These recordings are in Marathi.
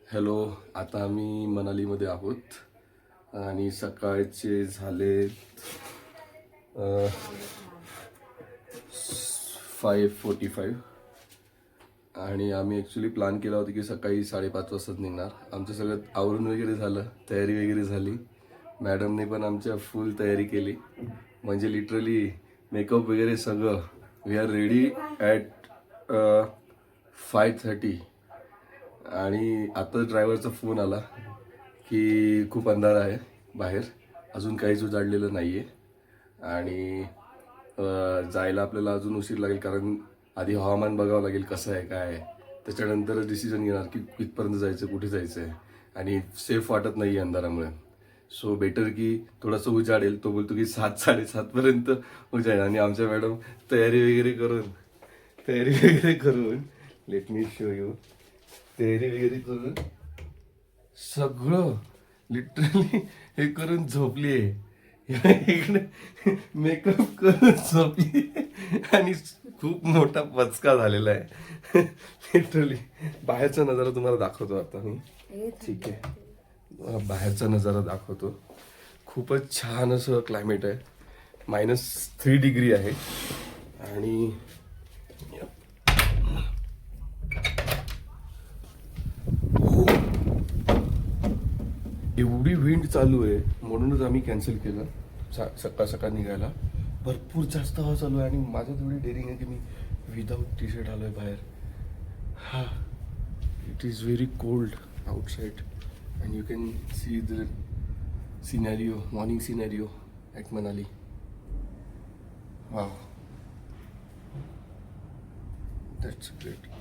हॅलो, आता आम्ही मनालीमध्ये आहोत आणि सकाळचे झाले 5:45 आणि आम्ही ॲक्च्युली प्लॅन केला होता की सकाळी 5:30 वाजताच निघणार. आमचं सगळं आवरून वगैरे झालं, तयारी वगैरे झाली. मॅडमने पण आमच्या फुल तयारी केली, म्हणजे लिटरली मेकअप वगैरे सगळं. वी आर रेडी ॲट 5:30 आणि आता ड्रायव्हरचा फोन आला की खूप अंधार आहे बाहेर, अजून काहीच उजाडलेलं नाही आहे आणि जायला आपल्याला अजून उशीर लागेल, कारण आधी हवामान बघावं लागेल कसं आहे काय आहे, त्याच्यानंतरच डिसिजन घेणार की कितपर्यंत जायचं, कुठे जायचं आहे. आणि सेफ वाटत नाही आहे अंधारामुळे. सो बेटर की थोडंसं उजाडेल. तो बोलतो की 7-7:30पर्यंत उजाडेल आणि आमच्या मॅडम तयारी वगैरे करून लेट मी शो यू, तयारी वगैरे करून सगळं लिटरली हे करून झोपली आहे. इकडे मेकअप करून झोपली आणि खूप मोठा पचका झालेला आहे. लिटरली बाहेरचा नजारा तुम्हाला दाखवतो आता मी. ठीक आहे, बाहेरचा नजारा दाखवतो. खूपच छान असं क्लायमेट आहे. -3 डिग्री आहे आणि एवढी विंड चालू आहे म्हणूनच आम्ही कॅन्सल केलं सकाळ निघायला. भरपूर जास्त हवा चालू आहे आणि माझं तेवढी डेअरिंग आहे की मी विदाऊट टी शर्ट आलोय बाहेर. हा, it is very cold outside and you can see the scenario, morning scenario at Manali. Wow, that's great.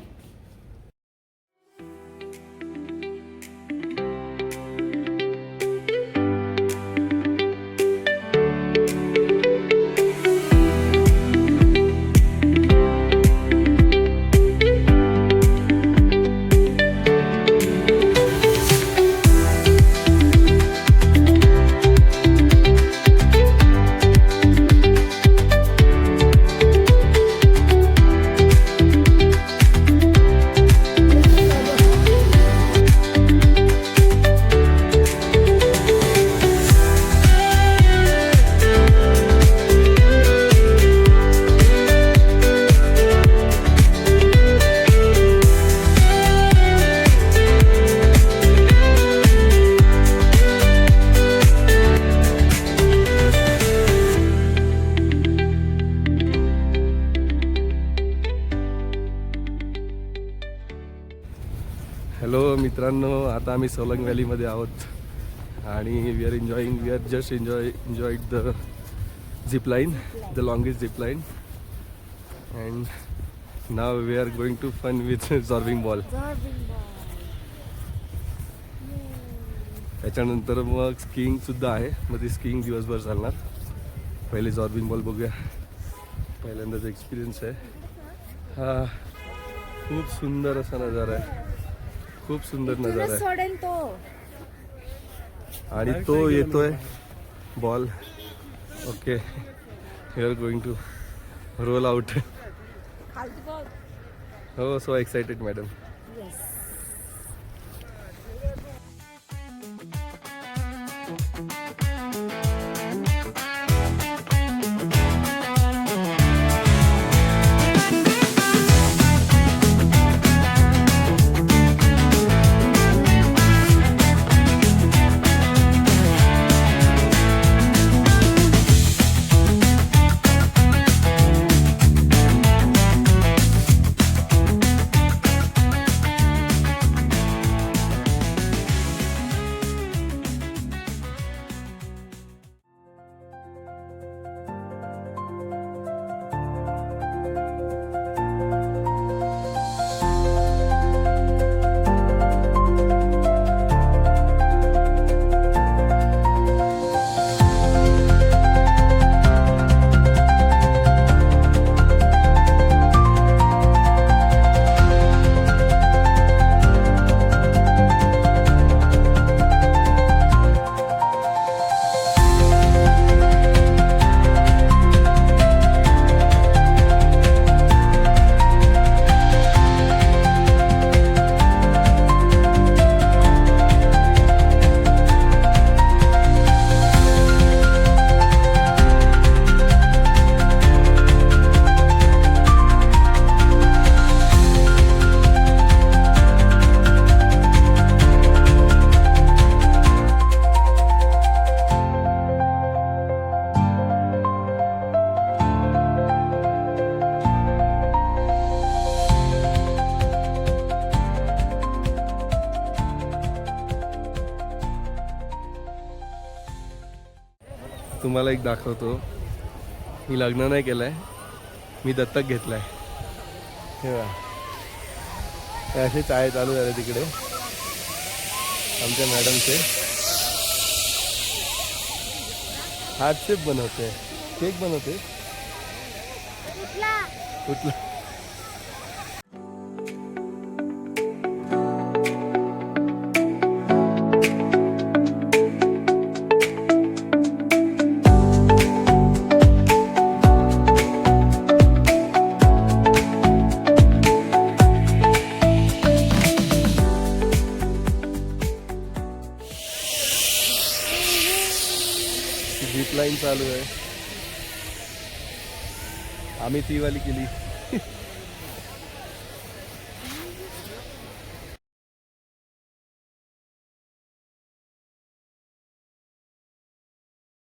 Hello मित्रांनो, आता आम्ही सोलंग व्हॅलीमध्ये आहोत आणि we are just enjoyed the zipline, the longest zipline. And now we are going to fun with zorbing ball. त्याच्यानंतर मग स्कीइंग सुद्धा आहे, मग ती स्कीइंग दिवसभर चालणार. पहिले जॉर्बिंग बॉल बघूया, पहिल्यांदाच एक्सपिरियन्स आहे हा. खूप सुंदर असा नजारा आहे, खूप सुंदर नजारा आहे. आणि तो येतोय ball. Okay, we are going to roll out. हो, सो एक्साइटेड मॅडम. तुम्हाला एक दाखवतो. मी लग्न नाही केलंय, मी दत्तक घेतलाय. हे बघा, हे असे चाय चालू झाले तिकडे आमच्या मॅडमचे. हार्ट शेप बनवते, केक बनवते. कुठला झिप लाईन चालू आहे. आम्ही ती वाली केली.